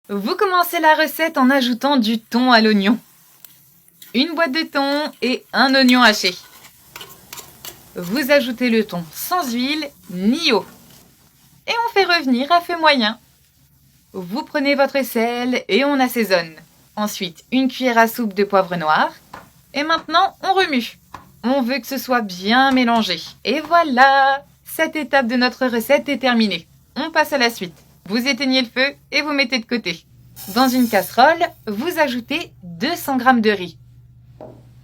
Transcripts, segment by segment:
Vous commencez la recette en ajoutant du thon à l'oignon. Une boîte de thon et un oignon haché. Vous ajoutez le thon sans huile ni eau. Et on fait revenir à feu moyen. Vous prenez votre sel et on assaisonne. Ensuite, une cuillère à soupe de poivre noir. Et maintenant, on remue. On veut que ce soit bien mélangé. Et voilà! Cette étape de notre recette est terminée. On passe à la suite. Vous éteignez le feu et vous mettez de côté. Dans une casserole, vous ajoutez 200 g de riz.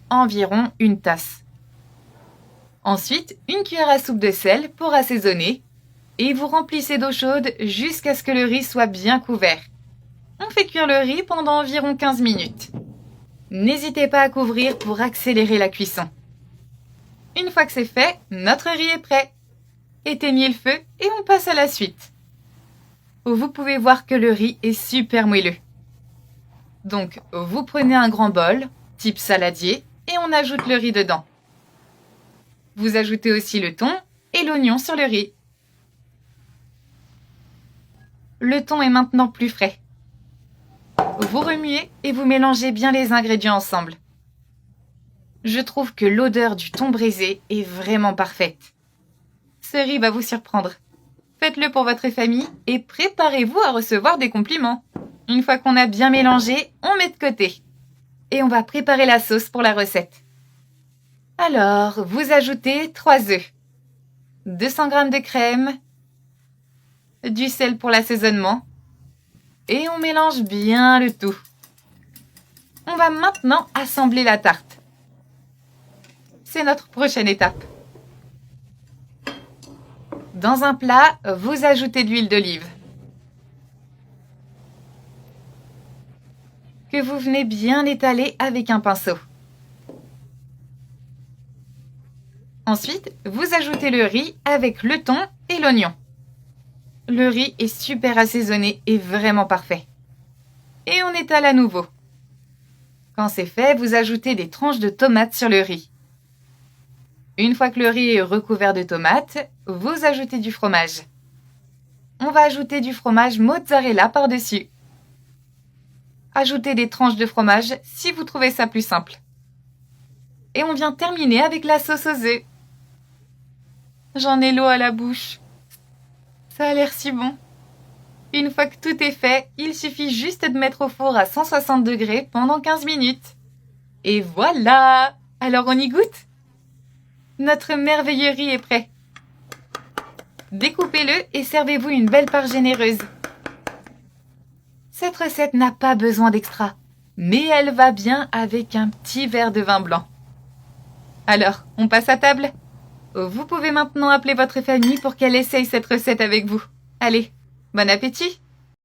Environ une tasse. Ensuite, une cuillère à soupe de sel pour assaisonner. Et vous remplissez d'eau chaude jusqu'à ce que le riz soit bien couvert. On fait cuire le riz pendant environ 15 minutes. N'hésitez pas à couvrir pour accélérer la cuisson. Une fois que c'est fait, notre riz est prêt. Éteignez le feu et on passe à la suite. Vous pouvez voir que le riz est super moelleux. Donc, vous prenez un grand bol, type saladier, et on ajoute le riz dedans. Vous ajoutez aussi le thon et l'oignon sur le riz. Le thon est maintenant plus frais. Vous remuez et vous mélangez bien les ingrédients ensemble. Je trouve que l'odeur du thon braisé est vraiment parfaite. Ce riz va vous surprendre. Faites-le pour votre famille et préparez-vous à recevoir des compliments. Une fois qu'on a bien mélangé, on met de côté. Et on va préparer la sauce pour la recette. Alors, vous ajoutez 3 œufs, 200 g de crème, du sel pour l'assaisonnement et on mélange bien le tout. On va maintenant assembler la tarte. C'est notre prochaine étape. Dans un plat, vous ajoutez de l'huile d'olive que vous venez bien étaler avec un pinceau. Ensuite, vous ajoutez le riz avec le thon et l'oignon. Le riz est super assaisonné et vraiment parfait. Et on étale à nouveau. Quand c'est fait, vous ajoutez des tranches de tomates sur le riz. Une fois que le riz est recouvert de tomates, vous ajoutez du fromage. On va ajouter du fromage mozzarella par-dessus. Ajoutez des tranches de fromage si vous trouvez ça plus simple. Et on vient terminer avec la sauce aux œufs. J'en ai l'eau à la bouche. Ça a l'air si bon. Une fois que tout est fait, il suffit juste de mettre au four à 160 degrés pendant 15 minutes. Et voilà! Alors on y goûte? Notre merveilleux riz est prêt. Découpez-le et servez-vous une belle part généreuse. Cette recette n'a pas besoin d'extra, mais elle va bien avec un petit verre de vin blanc. Alors, on passe à table? Vous pouvez maintenant appeler votre famille pour qu'elle essaye cette recette avec vous. Allez, bon appétit!